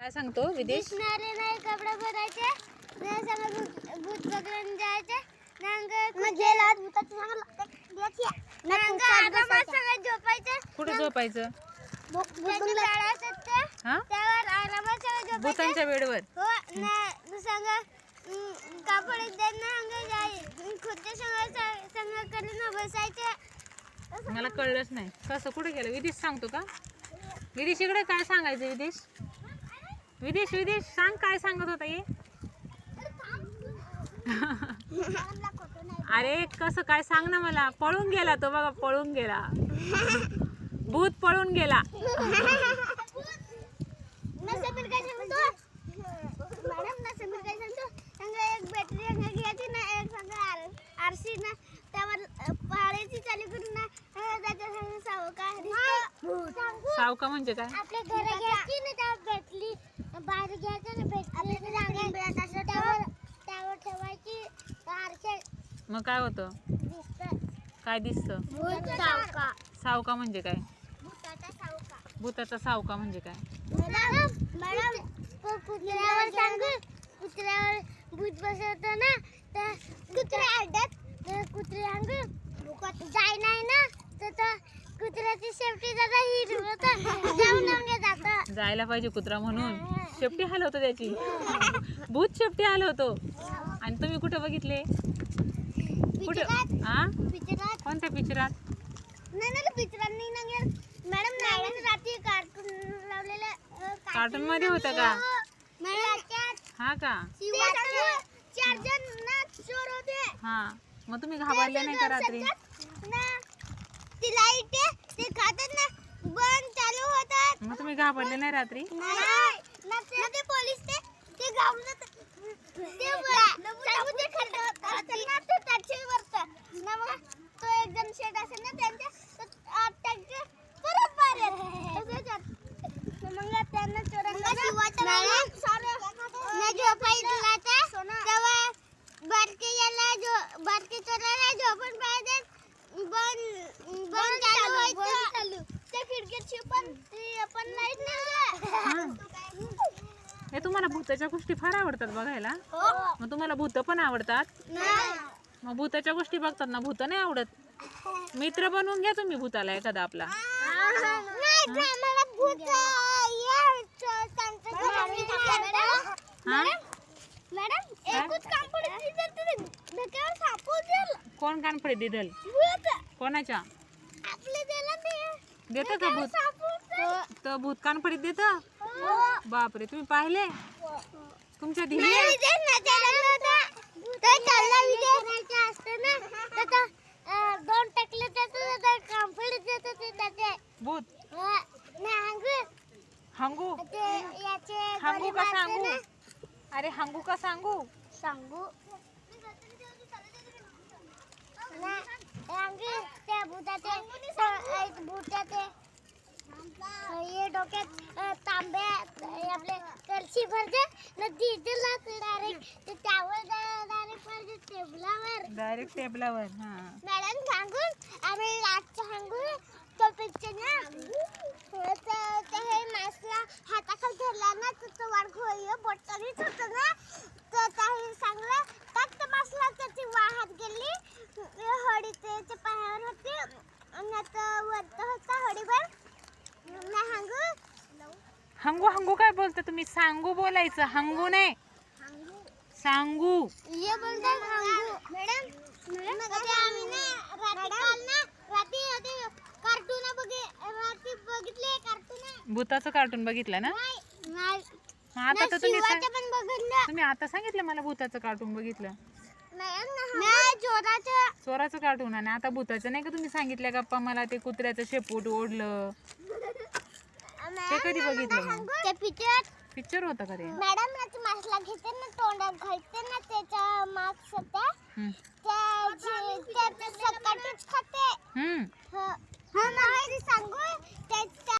काय सांगतो विदेश? दिसणारे नाही कपडे भरायचे नाही सगळं भूत पकडून जायचे कुठे झोपायचं? हा त्यावर आरामात सगळं झोपायचं भूतांच्या बेडवर. हो ना संग कापड खुर्च्या संग करून बसायचे. मला कळलंच नाही कसं कुठे गेलं. विदेश सांगतो का? विदेश इकडे काय सांगायचं? विदेश विदेश विदेश सांग काय सांगत होता ये. अरे कसं काय सांग ना मला. पळून गेला तो बघा, पळून गेला. भूत पळून गेला. नसबीर काय सांगतो मॅडम? नसबीर काय सांगतो? एक बॅटरी घ्यायची ना, एक सांगा आरसी ना, त्यावर पाळायची चालू करून ना त्याच्या संग सावका म्हणजे काय? आपल्या घरा घ्यायची ना, त्यावर बॅटरी बाहेर घ्यायचं ना, बॅटरी त्यावर ठेवायची आरसे. मग काय होतं? दिसतं काय दिसतं? भूत सावका. सावका म्हणजे काय? भूताचा सावका. भूताचा सावका म्हणजे काय? मॅडम कुत्र्यावर सांगू, कुत्र्यावर भूत बसवतो ना, तर कुत्र्या अड्ड्यात कुत्रे सांगू जाय नाही ना, तर कुत्र्याची सेफ्टी जाता हिरवत जाऊन जातं. जायला पाहिजे कुत्रा म्हणून शेपटी हलवतो त्याची. भूत शेपटी हलवतो. आणि तुम्ही कुठे बघितले? कुठे? हा पिक्चरात कोणत्या पिक्चरात? नाही पिक्चरात नाही मॅडम. नाही रात्री कार्टून लावलेलं. कार्टून मध्ये होतं का? हा का? 4 जण ना चोर होते. हा मग तुम्ही घाबरले नाही का रात्री? ती लाईट ते खातात ना, बंद चालू होतात. मग तुम्ही घाबरले नाही रात्री? नाही ना, ते पोलीस ते घाबरत ते चालू ते खड्डा ना, ते त्याचे वरतं ना. मग तो एकदम शेट असेल ना त्यांच्या परत मारेल. मग त्यांना चोरांना तेव्हा बारके चोराला झोपून पाहिजे. बंद चालू त्या खिडकीची पण लाईट नाही. हे तुम्हाला भूताच्या गोष्टी फार आवडतात बघायला. मग तुम्हाला भूत पण आवडतात? मग भूताच्या गोष्टी बघतात ना, भूत नाही आवडत? मित्र बनवून घ्या तुम्ही भूताला एखादा आपला. कोण कानफडे दिदल? कोणाच्या देत का भूत? तर भूत कानफडीत देत? बापरे, तुम्ही पाहिले? तुमच्या धिरी दोन टाकले भूत हंगू हंगू का सांगू? अरे हंगू का सांगू? सांगू त्या भूताचे हे डोक्यात तांब्या आपले कलशी भरते ना, डायरेक्ट त्यावर डायरेक्ट टेबलावर. हा मॅडम सांगून आम्ही लास्ट सांगू तो पिक्चर ना, हे मासला हाताखाली धरला ना, तो वाढ बोटानेच होतं ना, तर काही सांगलं फक्त मासला त्याची वाहत गेली. हळी त्याच्या पायावर होती आणि आता वरत होता हळीवर. हंगू हंगू काय बोलता तुम्ही? सांगू बोलायचं, हंगू नाही. सांगू ये बोलतात हंगू. मॅडम आम्ही ना रात्री कार्टून बघितले. कार्टून भूताचं कार्टून बघितलं ना? नाही मग आता तर तुम्ही पण बघितलं. तुम्ही आता सांगितलं मला भूताचं कार्टून बघितलं. चोराचं कार्टून. आणि आता भूताचं नाही का तुम्ही सांगितलं गप्पा मला? ते कुत्र्याचं शेपूट ओढलं ते कधी बघितलं? मग ते पिक्चर होता का ते? मॅडम ना, ती मासला घेते ना, तोंडात घालते ना, त्याचा मास्क होता त्या सकाळच खाते. हम्म हा सांगू